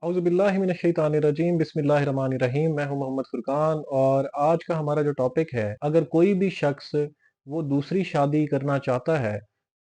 औज़ुबिल्लाहिमिनश्शैतानिर्रजीम बिस्मिल्लाहिर्रहमानिर्रहीम। मैं हूं मोहम्मद फुरकान और आज का हमारा जो टॉपिक है, अगर कोई भी शख्स वो दूसरी शादी करना चाहता है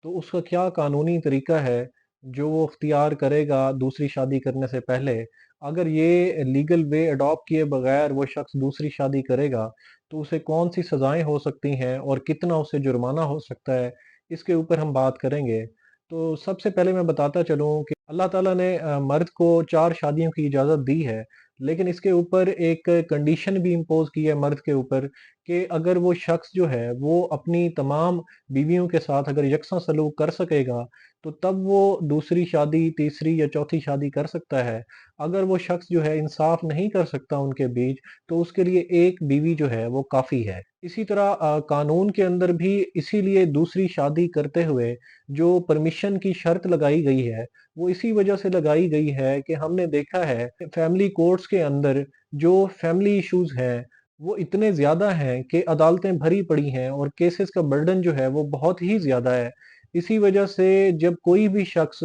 तो उसका क्या कानूनी तरीका है जो वो इख्तियार करेगा दूसरी शादी करने से पहले। अगर ये लीगल वे अडॉप्ट किए बगैर वो शख्स दूसरी शादी करेगा तो उसे कौन सी सज़ाएं हो सकती हैं और कितना उसे जुर्माना हो सकता है, इसके ऊपर हम बात करेंगे। तो सबसे पहले मैं बताता चलूँ कि अल्लाह ताला ने मर्द को 4 शादियों की इजाज़त दी है, लेकिन इसके ऊपर एक कंडीशन भी इम्पोज़ की है मर्द के ऊपर कि अगर वो शख्स जो है, वो अपनी तमाम बीवियों के साथ अगर यकसा सलूक कर सकेगा, तो तब वो दूसरी शादी, तीसरी या चौथी शादी कर सकता है। अगर वो शख्स जो है इंसाफ़ नहीं कर सकता उनके बीच, तो उसके लिए 1 बीवी जो है वो काफ़ी है। इसी तरह कानून के अंदर भी इसीलिए दूसरी शादी करते हुए जो परमिशन की शर्त लगाई गई है, वो इसी वजह से लगाई गई है कि हमने देखा है फैमिली कोर्ट्स के अंदर जो फैमिली इश्यूज हैं वो इतने ज़्यादा हैं कि अदालतें भरी पड़ी हैं और केसेस का बर्डन जो है वो बहुत ही ज़्यादा है। इसी वजह से जब कोई भी शख्स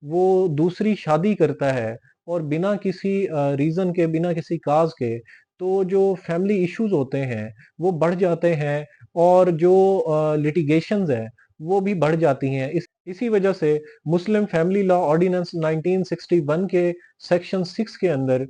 वो दूसरी शादी करता है और बिना किसी रीज़न के, बिना किसी काज़ के, तो जो फैमिली इश्यूज होते हैं वो बढ़ जाते हैं और जो लिटिगेशंस हैं वो भी बढ़ जाती हैं। इसी वजह से मुस्लिम फैमिली लॉ ऑर्डिनेंस 1961 के सेक्शन 6 के अंदर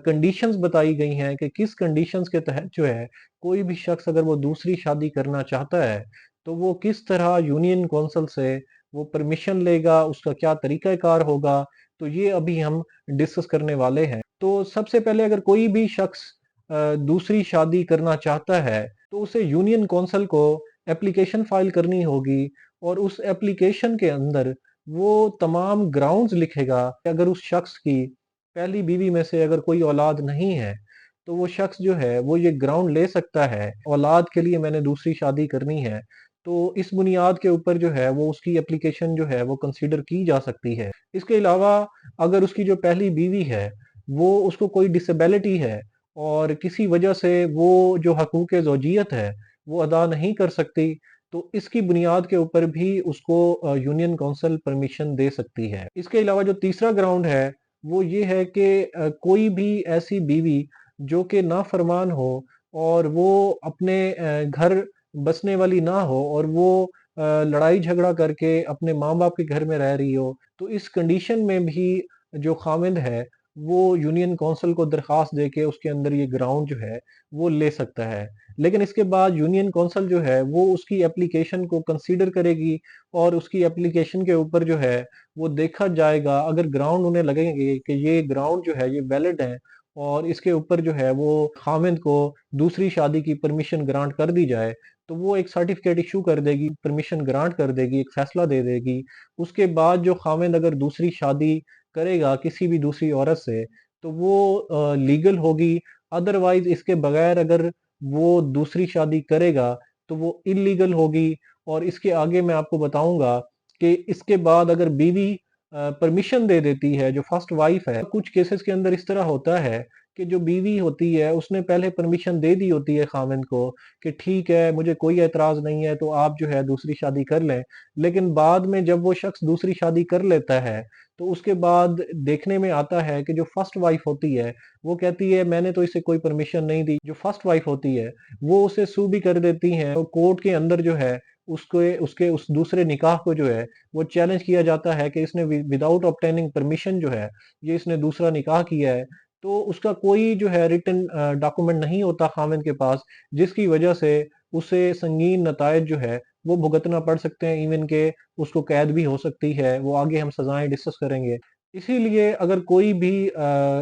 कंडीशंस बताई गई हैं कि किस कंडीशंस के तहत जो है कोई भी शख्स अगर वो दूसरी शादी करना चाहता है तो वो किस तरह यूनियन कौंसिल से वो परमिशन लेगा, उसका क्या तरीकाकार होगा, तो ये अभी हम डिस्कस करने वाले हैं। तो सबसे पहले अगर कोई भी शख्स दूसरी शादी करना चाहता है तो उसे यूनियन कौंसिल को एप्लीकेशन फाइल करनी होगी और उस एप्लीकेशन के अंदर वो तमाम ग्राउंड्स लिखेगा कि अगर उस शख्स की पहली बीवी में से अगर कोई औलाद नहीं है, तो वो शख्स जो है वो ये ग्राउंड ले सकता है, औलाद के लिए मैंने दूसरी शादी करनी है। तो इस बुनियाद के ऊपर जो है वो उसकी एप्लीकेशन जो है वो कंसीडर की जा सकती है। इसके अलावा अगर उसकी जो पहली बीवी है, वो उसको कोई डिसेबिलिटी है और किसी वजह से वो जो हकूक़ ज़ौजियत है, वो अदा नहीं कर सकती, तो इसकी बुनियाद के ऊपर भी उसको यूनियन काउंसिल परमिशन दे सकती है। इसके अलावा जो तीसरा ग्राउंड है, वो ये है कि कोई भी ऐसी बीवी जो कि नाफरमान हो और वो अपने घर बसने वाली ना हो और वो लड़ाई झगड़ा करके अपने माँ-बाप के घर में रह रही हो, तो इस कंडीशन में भी जो खाविंद है, वो यूनियन काउंसिल को दरख्वास्त देके उसके अंदर ये ग्राउंड जो है, वो ले सकता है। लेकिन इसके बाद यूनियन काउंसिल जो है वो उसकी एप्लीकेशन को कंसीडर करेगी और उसकी एप्लीकेशन के ऊपर जो है वो देखा जाएगा, अगर ग्राउंड उन्हें लगेंगे कि ये ग्राउंड जो है ये वैलिड है और इसके ऊपर जो है वो खाविंद को दूसरी शादी की परमिशन ग्रांट कर दी जाए, तो वो एक सर्टिफिकेट इशू कर देगी, परमिशन ग्रांट कर देगी, एक फैसला दे देगी। उसके बाद जो खाविंद अगर दूसरी शादी करेगा किसी भी दूसरी औरत से, तो वो लीगल होगी। अदरवाइज इसके बगैर अगर वो दूसरी शादी करेगा तो वो इल्लीगल होगी। और इसके आगे मैं आपको बताऊंगा कि इसके बाद अगर बीवी परमिशन दे देती है, जो फर्स्ट वाइफ है, कुछ केसेस के अंदर इस तरह होता है कि जो बीवी होती है उसने पहले परमिशन दे दी होती है खाविंद को कि ठीक है, मुझे कोई एतराज नहीं है, तो आप जो है दूसरी शादी कर लें। लेकिन बाद में जब वो शख्स दूसरी शादी कर लेता है तो उसके बाद देखने में आता है कि जो फर्स्ट वाइफ होती है वो कहती है मैंने तो इसे कोई परमिशन नहीं दी। जो फर्स्ट वाइफ होती है वो उसे सू भी कर देती हैं, तो कोर्ट के अंदर जो है उसके उसके उस दूसरे निकाह को जो है वो चैलेंज किया जाता है कि इसने विदाउट ऑब्टेनिंग परमिशन जो है ये इसने दूसरा निकाह किया है। तो उसका कोई जो है रिटन डॉक्यूमेंट नहीं होता खाविंद के पास, जिसकी वजह से उसे संगीन नतायज जो है वो भुगतना पड़ सकते हैं, इवन के उसको कैद भी हो सकती है। वो आगे हम सजाएं डिस्कस करेंगे। इसीलिए अगर कोई भी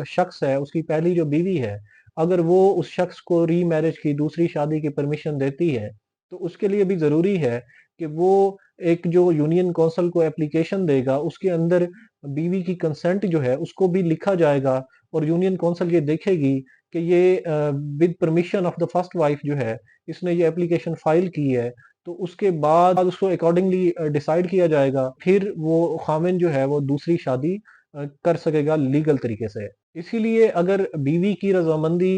शख्स है, उसकी पहली जो बीवी है, अगर वो उस शख्स को रीमैरिज की, दूसरी शादी की परमिशन देती है, तो उसके लिए भी ज़रूरी है कि वो एक जो यूनियन काउंसिल को एप्लीकेशन देगा, उसके अंदर बीवी की कंसेंट जो है उसको भी लिखा जाएगा और यूनियन काउंसिल ये देखेगी कि ये with permission of the first wife जो है, इसने ये एप्लीकेशन फाइल की है। तो उसके बाद उसको अकॉर्डिंगली डिसाइड किया जाएगा, फिर वो खाविंद जो है वो दूसरी शादी कर सकेगा लीगल तरीके से। इसीलिए अगर बीवी की रजामंदी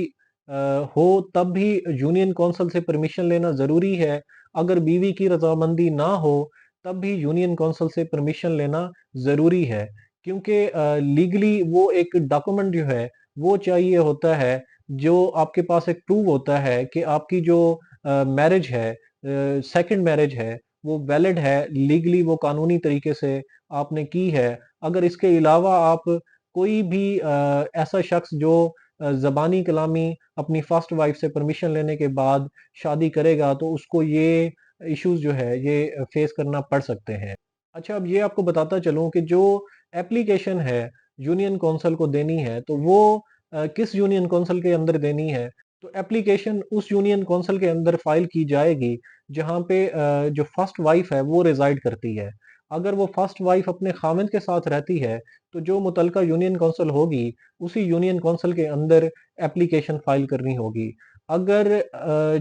हो तब भी यूनियन काउंसिल से परमिशन लेना ज़रूरी है। अगर बीवी की रजामंदी ना हो तब भी यूनियन काउंसिल से परमिशन लेना ज़रूरी है। کیونکہ لیگلی وہ ایک ڈاکومنٹ جو ہے وہ چاہیے ہوتا ہے، جو آپ کے پاس ایک پروو ہوتا ہے کہ آپ کی جو میرج ہے، سیکنڈ میرج ہے، وہ ویلڈ ہے، لیگلی وہ قانونی طریقے سے آپ نے کی ہے۔ اگر اس کے علاوہ آپ کوئی بھی ایسا شخص جو زبانی کلامی اپنی فرسٹ وائف سے پرمیشن لینے کے بعد شادی کرے گا تو اس کو یہ ایشوز جو ہے یہ فیس کرنا پڑ سکتے ہیں۔ اچھا، اب یہ آپ کو بتاتا چلوں کہ جو ایپلیکیشن ہے یونین کونسل کو دینی ہے تو وہ کس یونین کونسل کے اندر دینی ہے؟ تو ایپلیکیشن اس یونین کونسل کے اندر فائل کی جائے گی جہاں پہ جو فرسٹ وائف ہے وہ ریزائڈ کرتی ہے۔ اگر وہ فرسٹ وائف اپنے خامند کے ساتھ رہتی ہے تو جو متعلقہ یونین کونسل ہوگی اسی یونین کونسل کے اندر ایپلیکیشن فائل کرنی ہوگی۔ اگر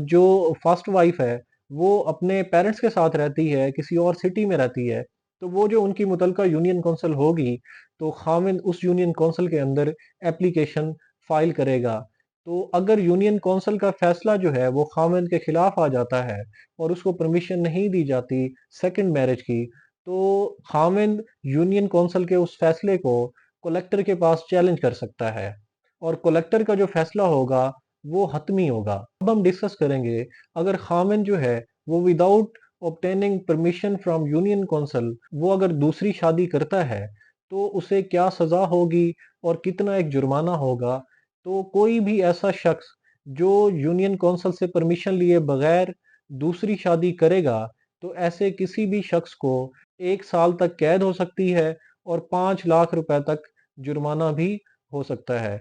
جو فرسٹ وائف ہے وہ اپنے پیرنٹس کے ساتھ رہتی ہے، کسی اور سٹی میں رہتی ہے، تو وہ جو ان کی متعلقہ یونین کونسل ہوگی تو خامند اس یونین کونسل کے اندر ایپلیکیشن فائل کرے گا۔ تو اگر یونین کونسل کا فیصلہ جو ہے وہ خامند کے خلاف آ جاتا ہے اور اس کو پرمیشن نہیں دی جاتی سیکنڈ میرج کی، تو خامند یونین کونسل کے اس فیصلے کو کلیکٹر کے پاس چیلنج کر سکتا ہے، اور کلیکٹر کا جو فیصلہ ہوگا وہ حتمی ہوگا۔ اب ہم ڈسکس کریں گے، اگر خامند جو ہے وہ without obtaining permission from union council وہ اگر دوسری شادی کرتا ہے تو اسے کیا سزا ہوگی اور کتنا ایک جرمانہ ہوگا۔ تو کوئی بھی ایسا شخص جو یونین کونسل سے پرمیشن لیے بغیر دوسری شادی کرے گا تو ایسے کسی بھی شخص کو 1 سال تک قید ہو سکتی ہے اور 5 لاکھ روپے تک جرمانہ بھی ہو سکتا ہے۔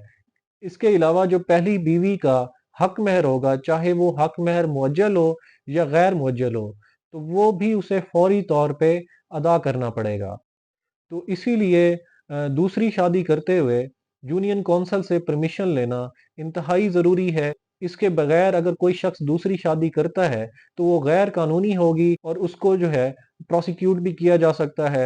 اس کے علاوہ جو پہلی بیوی کا حق مہر ہوگا، چاہے وہ حق مہر معجل ہو یا غیر معجل ہو، تو وہ بھی اسے فوری طور پہ ادا کرنا پڑے گا۔ تو اسی لیے دوسری شادی کرتے ہوئے یونین کونسل سے پرمیشن لینا انتہائی ضروری ہے۔ اس کے بغیر اگر کوئی شخص دوسری شادی کرتا ہے تو وہ غیر قانونی ہوگی اور اس کو جو ہے پروسیکیوٹ بھی کیا جا سکتا ہے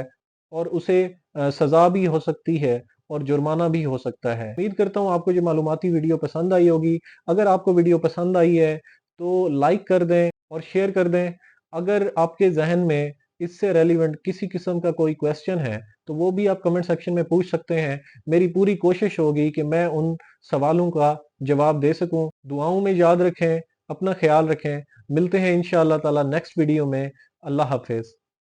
اور اسے سزا بھی ہو سکتی ہے اور جرمانہ بھی ہو سکتا ہے۔ امید کرتا ہوں آپ کو یہ معلوماتی ویڈیو پسند آئی ہوگی۔ اگر آپ کو ویڈیو پسند آئی ہے تو لائک کر دیں اور شیئر کر دیں۔ اگر آپ کے ذہن میں اس سے ریلیونٹ کسی قسم کا کوئی کویسچن ہے تو وہ بھی آپ کمنٹ سیکشن میں پوچھ سکتے ہیں۔ میری پوری کوشش ہوگی کہ میں ان سوالوں کا جواب دے سکوں۔ دعاؤں میں یاد رکھیں، اپنا خیال رکھیں۔ ملتے ہیں انشاءاللہ تعالی نیکسٹ ویڈیو میں۔ اللہ حافظ۔